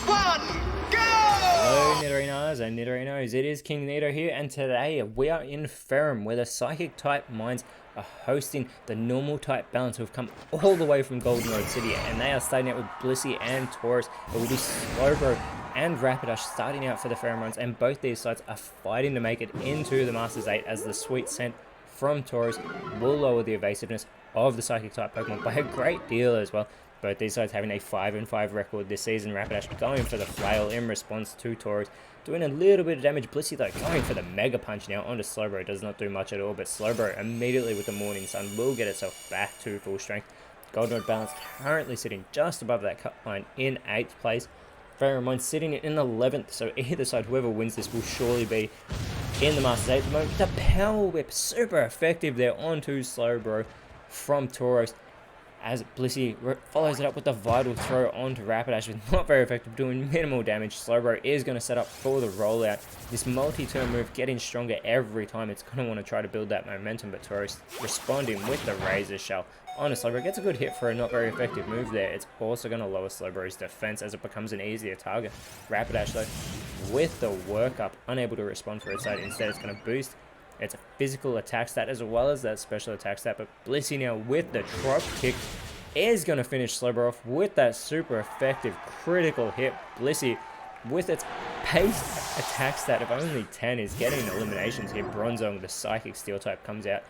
1, go! Hello Nidorinas and Nidorinos, it is KingNido here, and today we are in Ferrum where the Psychic type mines are hosting the normal type balance who have come all the way from Golden Road City, and they are starting out with Blissey and Taurus. It will be Slowbro and Rapidash starting out for the Ferrum mines, and both these sides are fighting to make it into the Masters 8 as the Sweet Scent from Taurus will lower the evasiveness of the Psychic type Pokemon by a great deal as well. Both these sides having a 5-5 record this season. Rapidash going for the Flail in response to Taurus, doing a little bit of damage. Blissey though going for the Mega Punch now onto Slowbro. Does not do much at all, but Slowbro immediately with the Morning Sun will get itself back to full strength. Golden Road Balance currently sitting just above that cut line in 8th place. Ferrum Mine sitting in 11th, so either side, whoever wins this will surely be in the Masters 8 at the moment. The Power Whip, super effective there onto Slowbro from Taurus, as Blissey follows it up with the Vital Throw onto Rapidash, with not very effective, doing minimal damage. Slowbro is going to set up for the rollout. This multi-turn move getting stronger every time. It's going to want to try to build that momentum, but Taurus responding with the Razor Shell onto Slowbro. Gets a good hit for a not very effective move there. It's also going to lower Slowbro's defense as it becomes an easier target. Rapidash though, with the workup, unable to respond for its side. Instead, it's going to boost its physical attack stat as well as that special attack stat, but Blissey now with the drop kick is going to finish Slowbro off with that super effective critical hit. Blissey with its pace attack stat of only 10 is getting eliminations here. Bronzong, the Psychic Steel type, comes out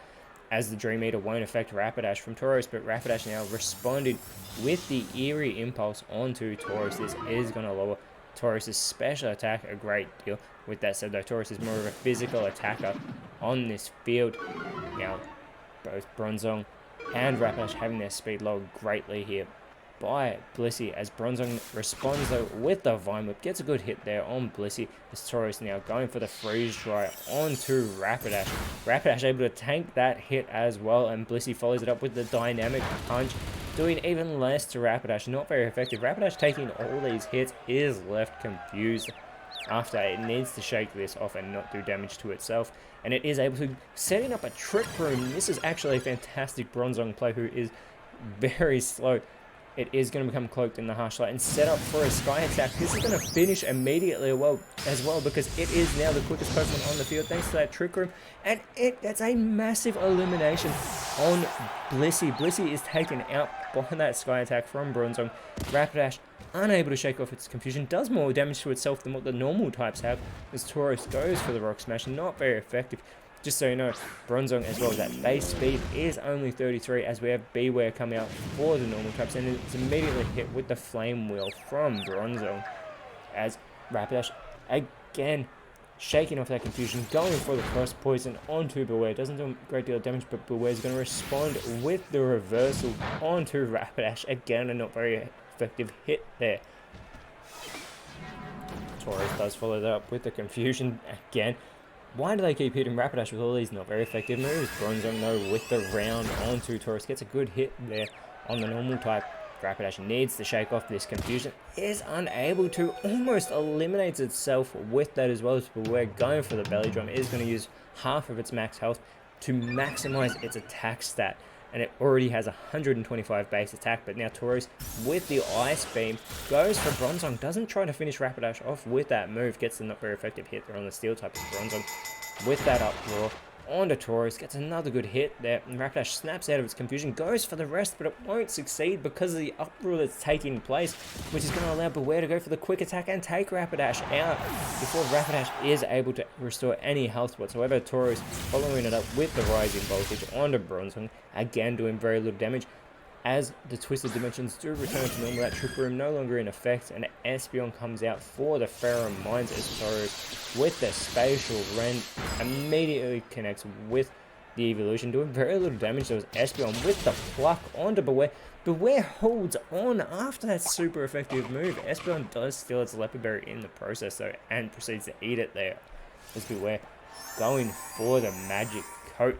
as the Dream Eater won't affect Rapidash from Taurus, but Rapidash now responded with the Eerie Impulse onto Taurus. This is going to lower Taurus's special attack a great deal. With that said though, Taurus is more of a physical attacker on this field. Now, both Bronzong and Rapidash having their speed lowered greatly here by Blissey, as Bronzong responds though with the Vine Whip. Gets a good hit there on Blissey, as Taurus now going for the Freeze Dry onto Rapidash. Rapidash able to tank that hit as well, and Blissey follows it up with the Dynamic Punch, doing even less to Rapidash. Not very effective. Rapidash taking all these hits is left confused after it needs to shake this off and not do damage to itself, and it is able to setting up a Trick Room. This is actually a fantastic Bronzong play, who is very slow. It is going to become cloaked in the Harsh Light and set up for a Sky Attack. This is going to finish immediately as well, because it is now the quickest Pokemon on the field thanks to that Trick Room, and that's a massive elimination on Blissey. Blissey is taken out by that Sky Attack from Bronzong. Rapidash unable to shake off its confusion, does more damage to itself than what the normal types have, as Taurus goes for the Rock Smash. Not very effective. Just so you know, Bronzong as well, that base speed is only 33, as we have Beware come out for the normal types, and it's immediately hit with the Flame Wheel from Bronzong, as Rapidash again shaking off that confusion, going for the Cross Poison onto Beware. Doesn't do a great deal of damage, but Beware is going to respond with the Reversal onto Rapidash. Again, a not very effective hit there. Taurus does follow that up with the confusion again. Why do they keep hitting Rapidash with all these not very effective moves? Bronzong though with the round onto Taurus, gets a good hit there on the normal type. Rapidash needs to shake off this confusion, is unable to, almost eliminates itself with that as well, as Beware going for the Belly Drum is going to use half of its max health to maximize its attack stat, and it already has 125 base attack. But now Taurus with the Ice Beam goes for Bronzong, doesn't try to finish Rapidash off with that move, gets the not very effective hit there on the Steel type of Bronzong. With that Uproar onto Taurus, gets another good hit there, and Rapidash snaps out of its confusion, goes for the rest, but it won't succeed because of the Uproar that's taking place, which is going to allow Beware to go for the quick attack and take Rapidash out before Rapidash is able to restore any health whatsoever. Taurus following it up with the Rising Voltage onto Bronzong, again doing very little damage, as the Twisted Dimensions do return to normal. That Trick Room no longer in effect, and Espeon comes out for the Ferrum Mines, as Taurus with the Spatial Rend immediately connects with the evolution, doing very little damage. There was Espeon with the Pluck onto Beware. Beware holds on after that super effective move. Espeon does steal its Leopard Berry in the process though, and proceeds to eat it there. As Beware going for the Magic Coat.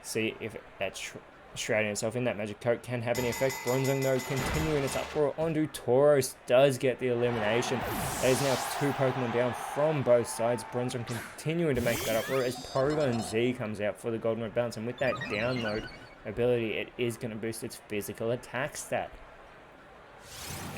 See if that's shrouding itself in that Magic Coat can have any effect. Bronzong though continuing its uproar onto Taurus, does get the elimination. There is now 2 Pokemon down from both sides. Bronzong continuing to make that uproar as Porygon Z comes out for the Golden Road Bounce, and with that download ability, it is going to boost its physical attack stat.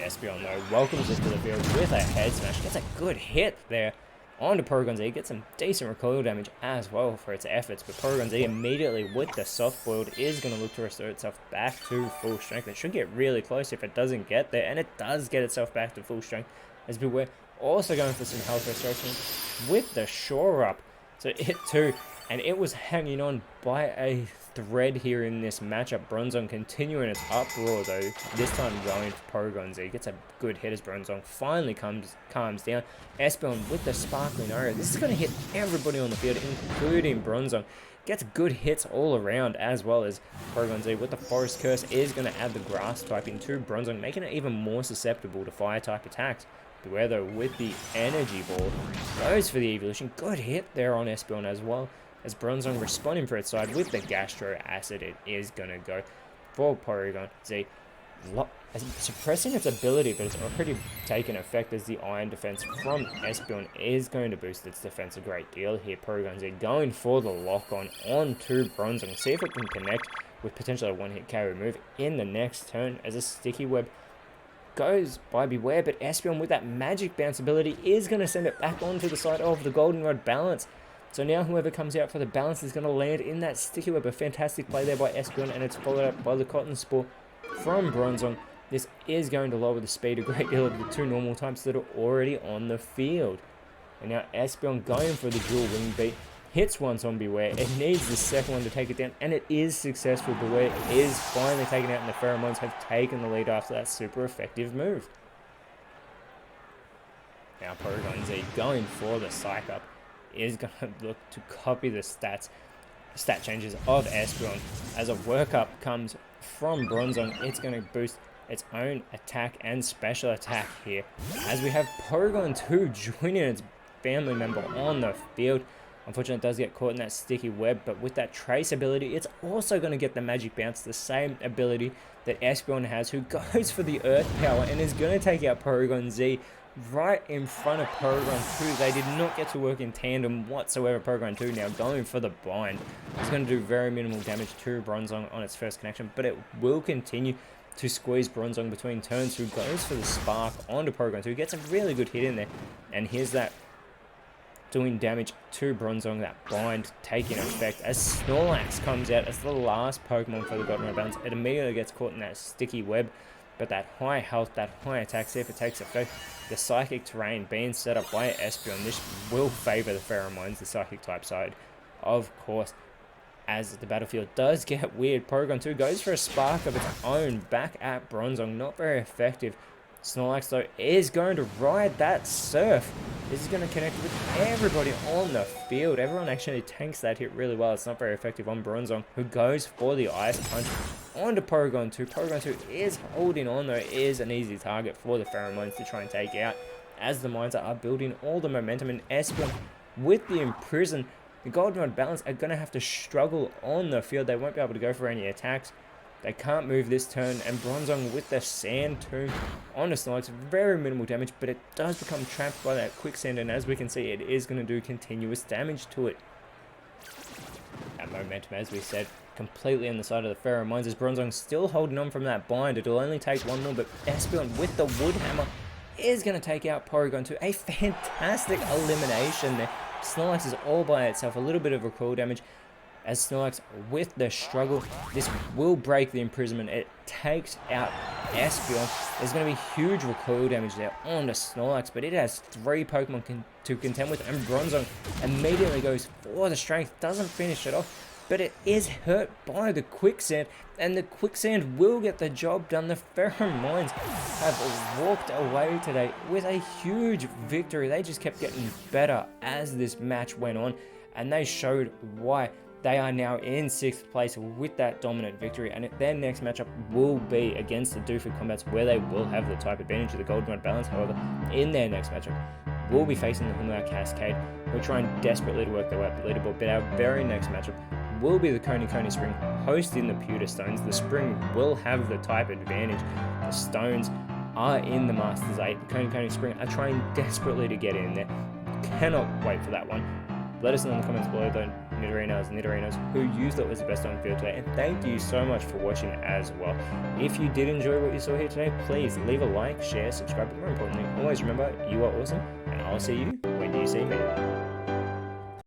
Espeon though welcomes it to the field with a head smash, gets a good hit there onto Porygon Z, gets some decent recoil damage as well for its efforts, but Porygon Z immediately with the soft boiled is going to look to restore itself back to full strength. It should get really close if it doesn't get there, and it does get itself back to full strength, as Beware also going for some health restoration with the Shore Up. So it too, and it was hanging on by a thread here in this matchup. Bronzong continuing its uproar though, this time going for Porygon Z. Gets a good hit as Bronzong finally calms down. Espeon with the sparkling aura. This is going to hit everybody on the field, including Bronzong. Gets good hits all around, as well as Porygon Z with the Forest Curse is going to add the Grass type into Bronzong, making it even more susceptible to Fire type attacks. Beware though with the Energy Ball goes for the evolution. Good hit there on Espeon as well, as Bronzong responding for its side with the Gastro Acid. It is going to go for Porygon Z, suppressing its ability, but it's already taken effect, as the Iron Defense from Espeon is going to boost its defense a great deal here. Porygon Z going for the lock on onto Bronzong, see if it can connect with potentially a one-hit KO move in the next turn, as a Sticky Web goes by Beware, but Espeon with that Magic Bounce ability is going to send it back onto the side of the Goldenrod balance. So now whoever comes out for the balance is going to land in that Sticky Web. A fantastic play there by Espeon, and it's followed up by the Cotton Spore from Bronzong. This is going to lower the speed a great deal of the two normal types that are already on the field. And now Espeon going for the dual Wing Beat. Hits once on Beware. It needs the second one to take it down, and it is successful. Beware is finally taken out, and the Pheromones have taken the lead after that super effective move. Now Porygon Z going for the Psych Up is going to look to copy the stat changes of Espeon. As a workup comes from Bronzong, it's going to boost its own attack and special attack here, as we have Porygon 2 joining its family member on the field. Unfortunately, it does get caught in that Sticky Web, but with that Trace ability, it's also going to get the Magic Bounce, the same ability that Espeon has, who goes for the Earth Power and is going to take out Porygon Z right in front of Porygon 2. They did not get to work in tandem whatsoever. Porygon 2 now going for the bind. It's going to do very minimal damage to Bronzong on its first connection, but it will continue to squeeze Bronzong between turns, who goes for the Spark onto Porygon 2. Gets a really good hit in there, and here's that doing damage to Bronzong, that bind taking effect, as Snorlax comes out as the last Pokemon for the Goldenrod balance. It immediately gets caught in that Sticky Web, but that high health, that high attack, see if it takes effect. The Psychic Terrain being set up by Espeon, this will favour the Pheromones, the Psychic type side, of course. As the battlefield does get weird, Porygon 2 goes for a Spark of its own back at Bronzong, not very effective. Snorlax though is going to ride that Surf. This is going to connect with everybody on the field. Everyone actually tanks that hit really well. It's not very effective on Bronzong, who goes for the Ice Punch onto Porygon 2. Porygon 2 is holding on though, is an easy target for the Pheromones to try and take out, as the Mines are building all the momentum, and Espeon with the Imprison, the Goldenrod balance are going to have to struggle on the field. They won't be able to go for any attacks. They can't move this turn, and Bronzong with the Sand Tomb onto Snorlax, very minimal damage, but it does become trapped by that Quicksand, and as we can see, it is going to do continuous damage to it. That momentum, as we said, completely on the side of the Pheromones, as Bronzong still holding on from that bind. It'll only take one more, but Espeon with the Wood Hammer is going to take out Porygon 2. A fantastic elimination there. Snorlax is all by itself, a little bit of recoil damage, as Snorlax with the struggle. This will break the imprisonment. It takes out Espeon. There's going to be huge recoil damage there on the Snorlax, but it has 3 Pokemon to contend with, and Bronzong immediately goes for the strength. Doesn't finish it off, but it is hurt by the Quicksand, and the Quicksand will get the job done. The Pheromones have walked away today with a huge victory. They just kept getting better as this match went on, and they showed why. They are now in 6th place with that dominant victory, and their next matchup will be against the Doofy Combats, where they will have the type advantage of the Goldenrod balance. However, in their next matchup, we'll be facing the Humlau Cascade, who are trying desperately to work their way up the leaderboard. But our very next matchup will be the Coney Spring hosting the Pewter Stones. The Spring will have the type advantage. The Stones are in the Masters 8. The Coney Spring are trying desperately to get in there. Cannot wait for that one. Let us know in the comments below though. Nidorinos who you thought was the best on field today. And thank you so much for watching as well. If you did enjoy what you saw here today, please leave a like, share, subscribe, but more importantly, always remember, you are awesome, and I'll see you when you see me.